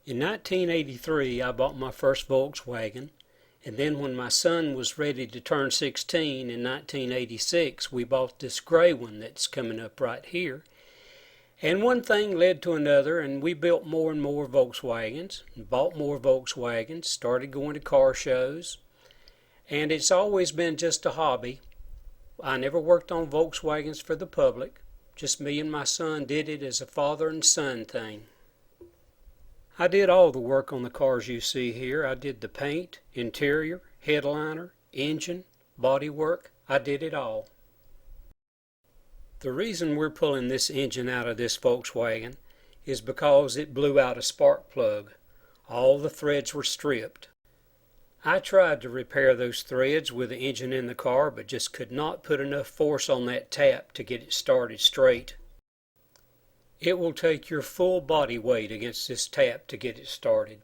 In 1983, I bought my first Volkswagen, and then when my son was ready to turn 16 in 1986, we bought this gray one that's coming up right here. And one thing led to another, and we built more and more Volkswagens, and bought more Volkswagens, started going to car shows, and it's always been just a hobby. I never worked on Volkswagens for the public, just me and my son did it as a father and son thing. I did all the work on the cars you see here. I did the paint, interior, headliner, engine, body work. I did it all. The reason we're pulling this engine out of this Volkswagen is because it blew out a spark plug. All the threads were stripped. I tried to repair those threads with the engine in the car, but just could not put enough force on that tap to get it started straight. It will take your full body weight against this tap to get it started.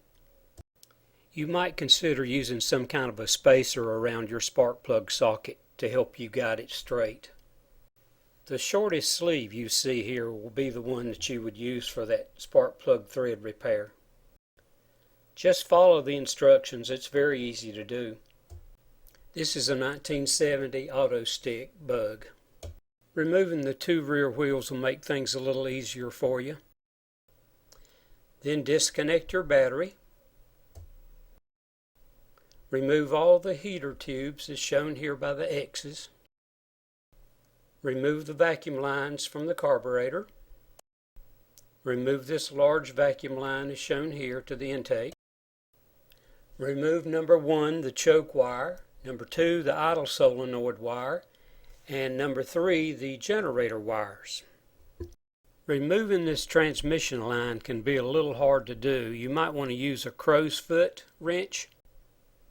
You might consider using some kind of a spacer around your spark plug socket to help you guide it straight. The shortest sleeve you see here will be the one that you would use for that spark plug thread repair. Just follow the instructions. It's very easy to do. This is a 1970 auto stick bug. Removing the two rear wheels will make things a little easier for you. Then disconnect your battery. Remove all the heater tubes as shown here by the X's. Remove the vacuum lines from the carburetor. Remove this large vacuum line as shown here to the intake. Remove number 1, the choke wire, number 2, the idle solenoid wire, and number 3, the generator wires. Removing this transmission line can be a little hard to do. You might want to use a crow's foot wrench.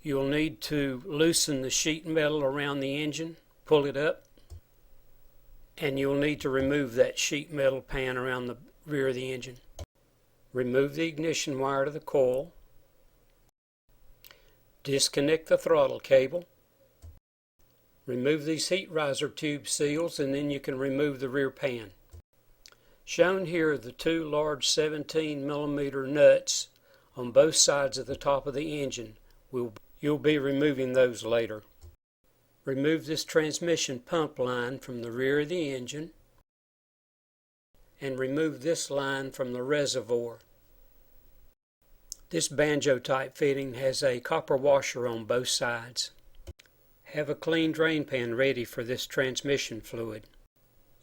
You'll need to loosen the sheet metal around the engine, pull it up, and you'll need to remove that sheet metal pan around the rear of the engine. Remove the ignition wire to the coil. Disconnect the throttle cable. Remove these heat riser tube seals, and then you can remove the rear pan. Shown here are the two large 17mm nuts on both sides of the top of the engine. You'll be removing those later. Remove this transmission pump line from the rear of the engine, and remove this line from the reservoir. This banjo type fitting has a copper washer on both sides. Have a clean drain pan ready for this transmission fluid.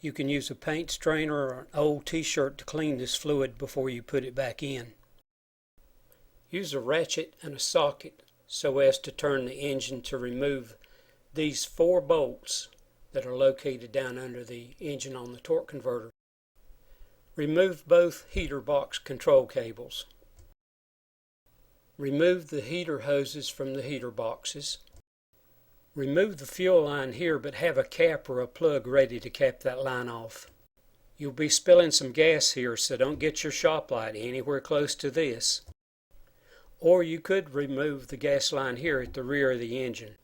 You can use a paint strainer or an old t-shirt to clean this fluid before you put it back in. Use a ratchet and a socket so as to turn the engine to remove these 4 bolts that are located down under the engine on the torque converter. Remove both heater box control cables. Remove the heater hoses from the heater boxes. Remove the fuel line here, but have a cap or a plug ready to cap that line off. You'll be spilling some gas here, so don't get your shop light anywhere close to this. Or you could remove the gas line here at the rear of the engine.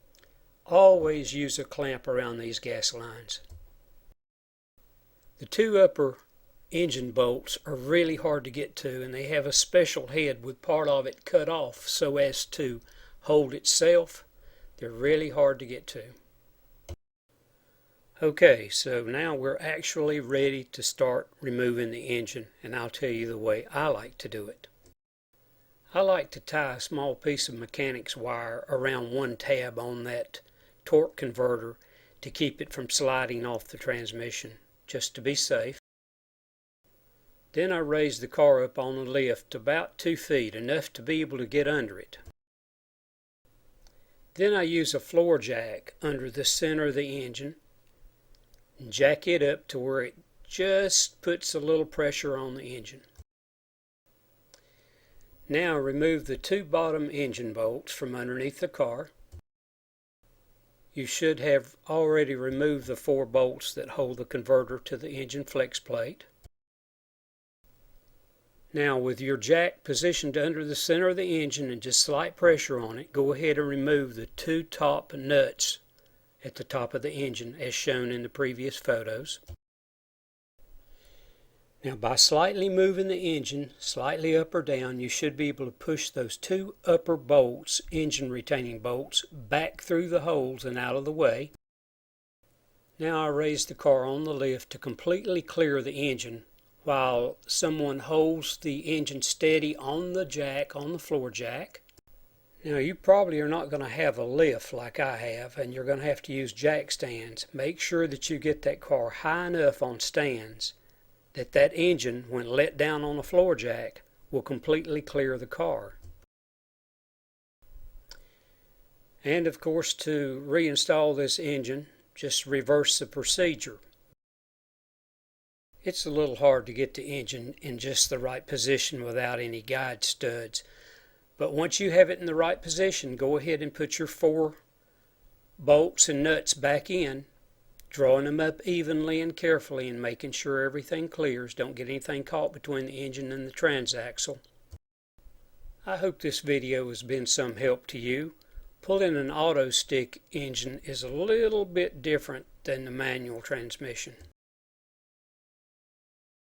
Always use a clamp around these gas lines. The 2 upper engine bolts are really hard to get to, and they have a special head with part of it cut off so as to hold itself. They're really hard to get to. Okay, so now we're actually ready to start removing the engine, and I'll tell you the way I like to do it. I like to tie a small piece of mechanics wire around one tab on that torque converter to keep it from sliding off the transmission, just to be safe. Then I raise the car up on the lift about 2 feet, enough to be able to get under it. Then I use a floor jack under the center of the engine and jack it up to where it just puts a little pressure on the engine. Now remove the 2 bottom engine bolts from underneath the car. You should have already removed the 4 bolts that hold the converter to the engine flex plate. Now with your jack positioned under the center of the engine and just slight pressure on it, go ahead and remove the 2 top nuts at the top of the engine as shown in the previous photos. Now by slightly moving the engine, slightly up or down, you should be able to push those two upper bolts, engine retaining bolts, back through the holes and out of the way. Now I raise the car on the lift to completely clear the engine while someone holds the engine steady on the jack, on the floor jack. Now you probably are not going to have a lift like I have, and you're going to have to use jack stands. Make sure that you get that car high enough on stands that engine, when let down on the floor jack, will completely clear the car. And of course, to reinstall this engine, just reverse the procedure. It's a little hard to get the engine in just the right position without any guide studs. But once you have it in the right position, go ahead and put your 4 bolts and nuts back in, drawing them up evenly and carefully and making sure everything clears. Don't get anything caught between the engine and the transaxle. I hope this video has been some help to you. Pulling an auto stick engine is a little bit different than the manual transmission.